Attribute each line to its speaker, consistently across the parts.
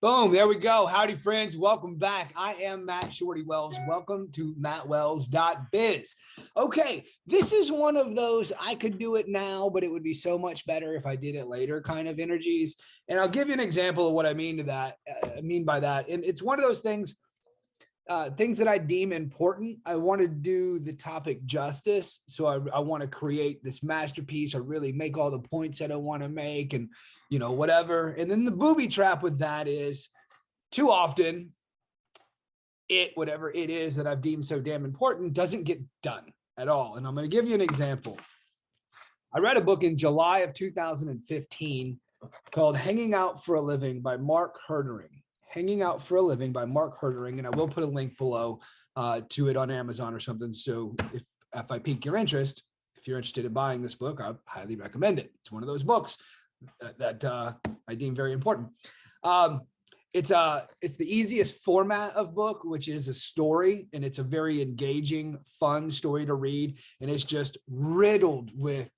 Speaker 1: Boom, there we go. Howdy, friends. Welcome back. I am Matt Shorty Wells. Welcome to mattwells.biz. Okay, this is one of those I could do it now, but it would be so much better if I did it later kind of energies. And I'll give you an example of what I mean by that. And it's one of those things that I deem important. I want to do the topic justice. So I want to create this masterpiece or really make all the points that I want to make and, whatever. And then the booby trap with that is too often whatever it is that I've deemed so damn important doesn't get done at all. And I'm going to give you an example. I read a book in July of 2015 called Hanging Out for a Living by Mark Herdering. Hanging Out for a Living by Mark Herdering, and I will put a link below to it on Amazon or something. So if I pique your interest, if you're interested in buying this book, I highly recommend it. It's one of those books that I deem very important. It's the easiest format of book, which is a story, and it's a very engaging, fun story to read, and it's just riddled with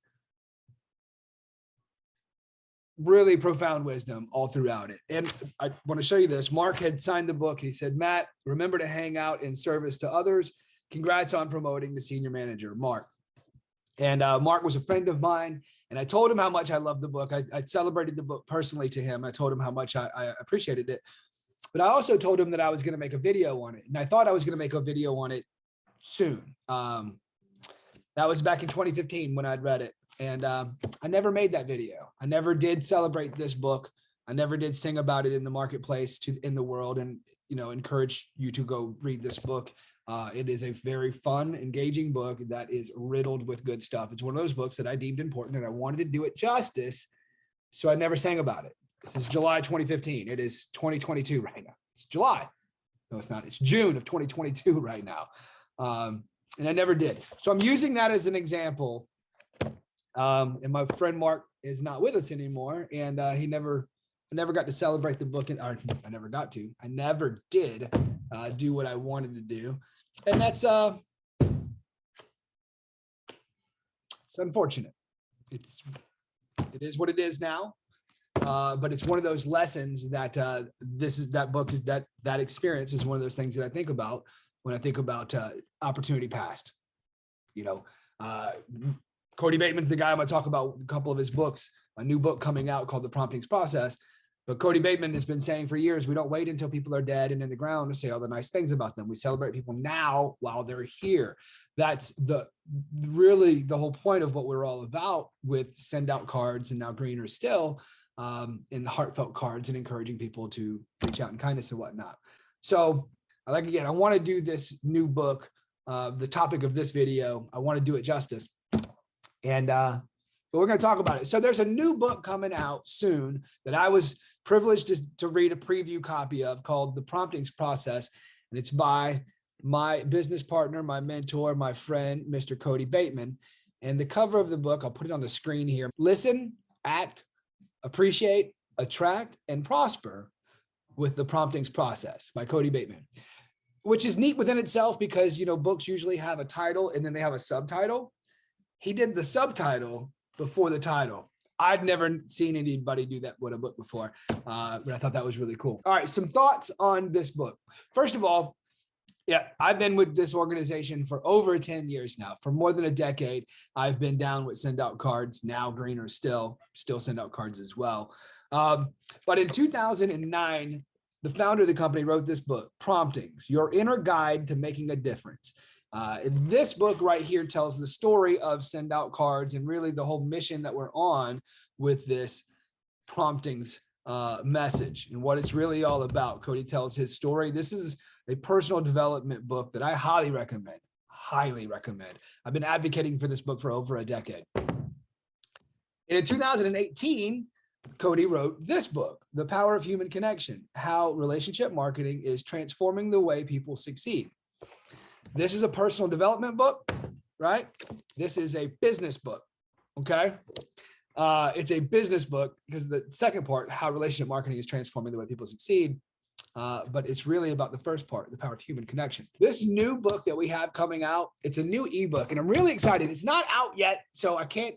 Speaker 1: really profound wisdom all throughout it. And I want to show you this. Mark had signed the book. He said, Matt, remember to hang out in service to others. Congrats on promoting to senior manager, Mark. And Mark was a friend of mine. And I told him how much I loved the book. I celebrated the book personally to him. I told him how much I appreciated it. But I also told him that I was going to make a video on it. And I thought I was going to make a video on it soon. That was back in 2015 when I'd read it. And I never made that video. I never did celebrate this book. I never did sing about it in the marketplace in the world and, encourage you to go read this book. It is a very fun, engaging book that is riddled with good stuff. It's one of those books that I deemed important and I wanted to do it justice. So I never sang about it. This is July 2015. It is 2022 right now. It's July. No, it's not. It's June of 2022 right now. And I never did. So I'm using that as an example. And my friend Mark is not with us anymore. And I never got to celebrate the book. I never did do what I wanted to do. And that's, it's unfortunate. It is what it is now. But it's one of those lessons that that experience is one of those things that I think about when I think about opportunity past. Cody Bateman's the guy I'm going to talk about a couple of his books, a new book coming out called The Promptings Process. But Cody Bateman has been saying for years, we don't wait until people are dead and in the ground to say all the nice things about them. We celebrate people now while they're here. That's really the whole point of what we're all about with Send Out cards and now Greener Still, and heartfelt cards and encouraging people to reach out in kindness and whatnot. So I want to do this new book, the topic of this video. I want to do it justice. And but we're going to talk about it. So there's a new book coming out soon that I was privileged to read a preview copy of called The Promptings Process. And it's by my business partner, my mentor, my friend, Mr. Cody Bateman. And the cover of the book, I'll put it on the screen here. Listen, act, appreciate, attract, and prosper with the Promptings Process by Cody Bateman, which is neat within itself because, books usually have a title and then they have a subtitle. He did the subtitle before the title. I'd never seen anybody do that with a book before, but I thought that was really cool. All right, some thoughts on this book. First of all, I've been with this organization for over 10 years now. For more than a decade, I've been down with Send Out cards, now Greener Still Send Out cards as well. But in 2009, the founder of the company wrote this book, Promptings, Your Inner Guide to Making a Difference. This book right here tells the story of Send Out cards and really the whole mission that we're on with this Promptings message and what it's really all about. Cody tells his story. This is a personal development book that I highly recommend. I've been advocating for this book for over a decade. And in 2018, Cody wrote this book, The Power of Human Connection, How Relationship Marketing is Transforming the Way People Succeed. This is a personal development book, right? This is a business book, okay? It's a business book because the second part, how relationship marketing is transforming the way people succeed, but it's really about the first part, the power of human connection. This new book that we have coming out, it's a new ebook, and I'm really excited. It's not out yet, so I can't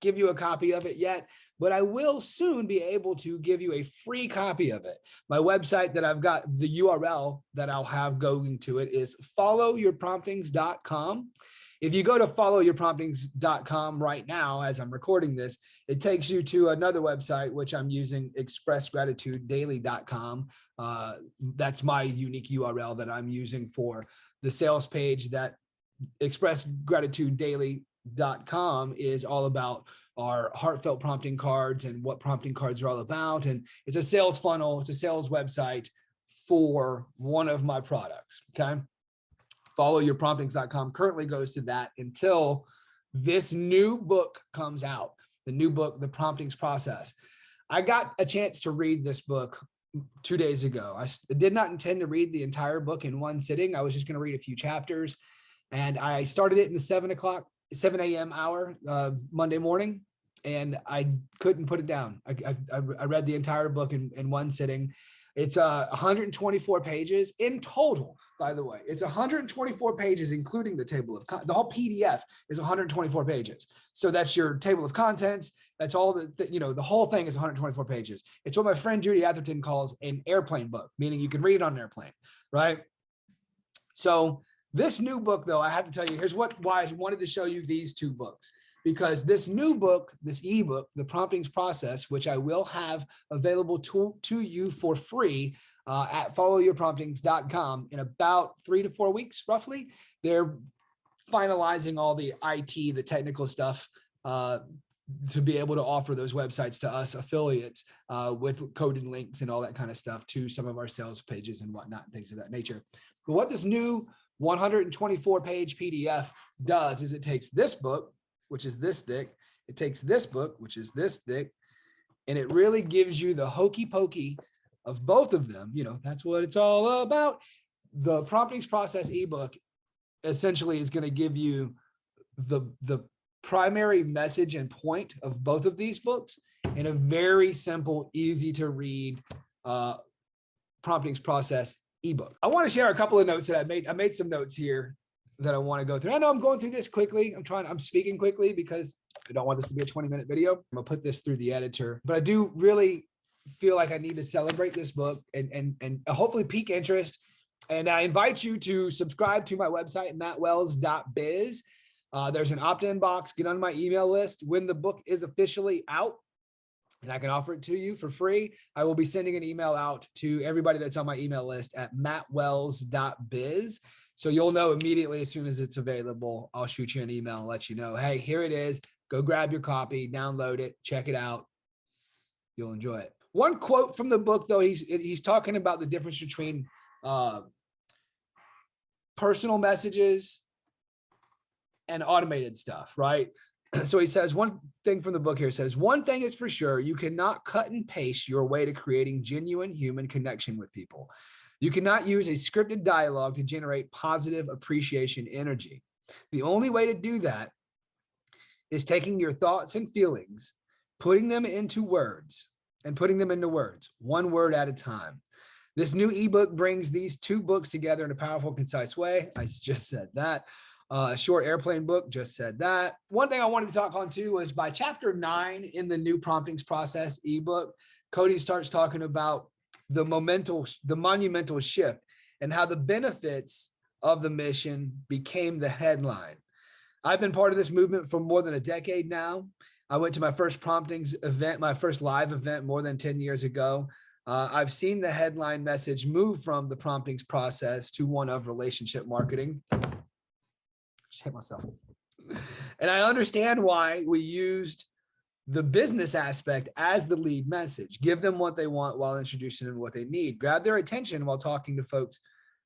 Speaker 1: give you a copy of it yet, but I will soon be able to give you a free copy of it. My website that I've got, the URL that I'll have going to it is followyourpromptings.com. If you go to followyourpromptings.com right now, as I'm recording this, it takes you to another website, which I'm using, expressgratitudedaily.com. That's my unique URL that I'm using for the sales page. That expressgratitudedaily.com is all about our heartfelt prompting cards and what prompting cards are all about. And it's a sales funnel. It's a sales website for one of my products. Okay. Followyourpromptings.com currently goes to that until this new book comes out. The new book, The Promptings Process. I got a chance to read this book 2 days ago. I did not intend to read the entire book in one sitting. I was just going to read a few chapters. And I started it in the 7 a.m. hour, Monday morning, and I couldn't put it down. I read the entire book in one sitting. It's 124 pages in total, by the way. It's 124 pages, including the table of the whole PDF is 124 pages. So that's your table of contents. That's all the whole thing is 124 pages. It's what my friend Judy Atherton calls an airplane book, meaning you can read it on an airplane, right? So this new book, though, I have to tell you, here's why I wanted to show you these two books. Because this new book, this ebook, The Promptings Process, which I will have available to you for free at followyourpromptings.com in about 3 to 4 weeks, roughly. They're finalizing all the IT, the technical stuff to be able to offer those websites to us affiliates with coded links and all that kind of stuff to some of our sales pages and whatnot, and things of that nature. But what this new 124-page PDF does is it takes this book, which is this thick. It takes this book, which is this thick, and it really gives you the hokey pokey of both of them. That's what it's all about. The Promptings Process ebook essentially is going to give you the primary message and point of both of these books in a very simple, easy to read Promptings Process ebook. I want to share a couple of notes that I made. I made some notes here that I want to go through. I know I'm going through this quickly. I'm speaking quickly because I don't want this to be a 20-minute video. I'm gonna put this through the editor, but I do really feel like I need to celebrate this book and hopefully pique interest. And I invite you to subscribe to my website, mattwells.biz. There's an opt-in box. Get on my email list when the book is officially out, and I can offer it to you for free. I will be sending an email out to everybody that's on my email list at mattwells.biz. So you'll know immediately as soon as it's available. I'll shoot you an email and let you know, hey, here it is. Go grab your copy, download it, check it out. You'll enjoy it. One quote from the book, though, he's talking about the difference between personal messages and automated stuff, right? So he says, one thing from the book here says, one thing is for sure, you cannot cut and paste your way to creating genuine human connection with people. You cannot use a scripted dialogue to generate positive appreciation energy. The only way to do that is taking your thoughts and feelings, putting them into words, one word at a time. This new ebook brings these two books together in a powerful, concise way. I just said that. Short airplane book, just said that. One thing I wanted to talk on too was by chapter 9 in the new Promptings Process ebook, Cody starts talking about the monumental shift and how the benefits of the mission became the headline. I've been part of this movement for more than a decade now. I went to my first Promptings event, my first live event more than 10 years ago. I've seen the headline message move from the Promptings Process to one of relationship marketing. Just hit myself. And I understand why we used the business aspect as the lead message. Give them what they want while introducing them what they need. Grab their attention while talking to folks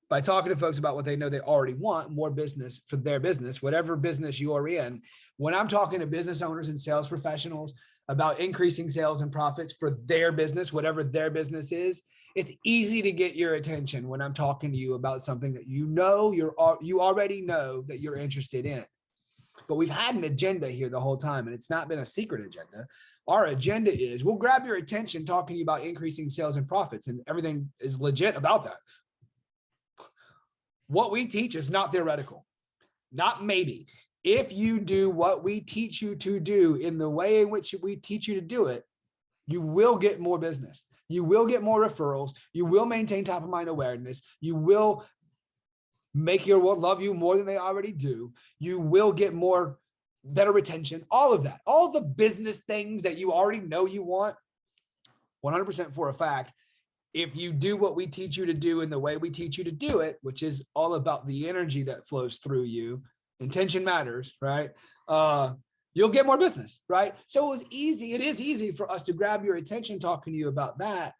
Speaker 1: about what they know they already want, more business for their business, whatever business you are in. When I'm talking to business owners and sales professionals about increasing sales and profits for their business, whatever their business is, it's easy to get your attention when I'm talking to you about something that you already know that you're interested in. But we've had an agenda here the whole time, and it's not been a secret agenda. Our agenda is we'll grab your attention talking to you about increasing sales and profits, and everything is legit about that. What we teach is not theoretical, not maybe. If you do what we teach you to do in the way in which we teach you to do it, you will get more business. You will get more referrals. You will maintain top of mind awareness. You will make your world love you more than they already do. You will get better retention, all of that, all the business things that you already know you want, 100% for a fact. If you do what we teach you to do in the way we teach you to do it, which is all about the energy that flows through you, intention matters, right? You'll get more business, right? So it was easy. It is easy for us to grab your attention talking to you about that.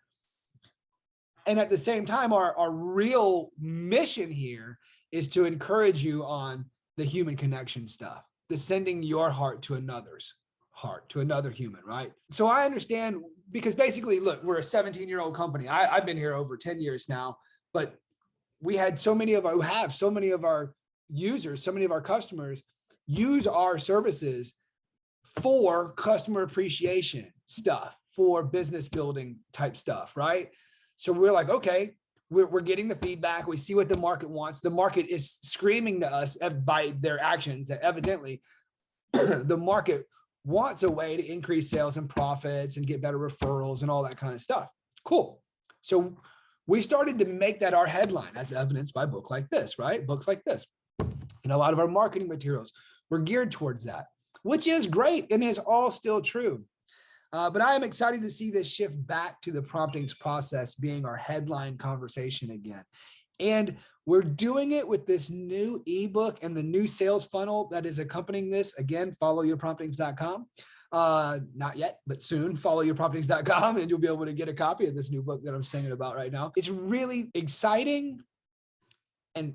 Speaker 1: And at the same time, our real mission here is to encourage you on the human connection stuff, the sending your heart to another's heart, to another human, right? So I understand, because basically, look, we're a 17-year-old company. I've been here over 10 years now, but we had so many of our users, so many of our customers use our services for customer appreciation stuff, for business building type stuff, right? So we're like, okay, we're getting the feedback. We see what the market wants. The market is screaming to us by their actions that evidently the market wants a way to increase sales and profits and get better referrals and all that kind of stuff. Cool. So we started to make that our headline, as evidenced by books like this, right? Books like this. And a lot of our marketing materials were geared towards that, which is great and is all still true. But I am excited to see this shift back to the promptings process being our headline conversation again. And we're doing it with this new ebook and the new sales funnel that is accompanying this. Again, followyourpromptings.com. Not yet, but soon, followyourpromptings.com, and you'll be able to get a copy of this new book that I'm singing about right now. It's really exciting and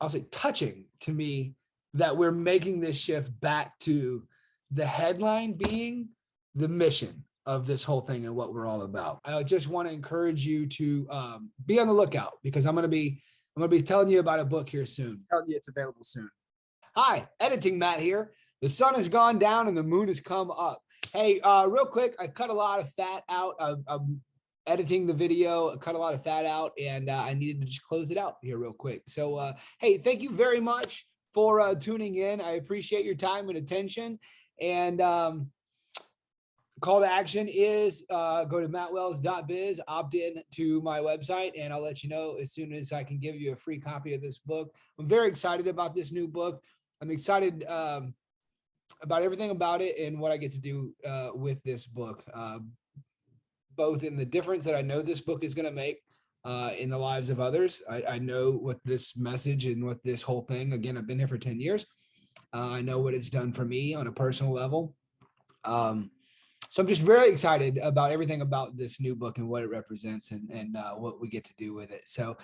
Speaker 1: I'll say touching to me that we're making this shift back to the headline being the mission of this whole thing and what we're all about. I just want to encourage you to be on the lookout, because I'm going to be telling you about a book here soon. Telling you it's available soon. Hi, Editing Matt here. The sun has gone down and the moon has come up. Hey, real quick, I cut a lot of fat out. I'm editing the video, I cut a lot of fat out, and I needed to just close it out here real quick. So, hey, thank you very much for tuning in. I appreciate your time and attention. And call to action is go to mattwells.biz, opt in to my website, and I'll let you know as soon as I can give you a free copy of this book. I'm very excited about this new book. I'm excited about everything about it and what I get to do with this book, both in the difference that I know this book is going to make in the lives of others. I know what this message and what this whole thing, again, I've been here for 10 years. I know what it's done for me on a personal level. So I'm just very excited about everything about this new book and what it represents and what we get to do with it. So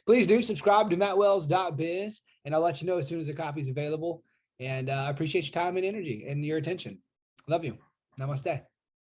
Speaker 1: please do subscribe to mattwells.biz, and I'll let you know as soon as the copy is available. And I appreciate your time and energy and your attention. Love you. Namaste.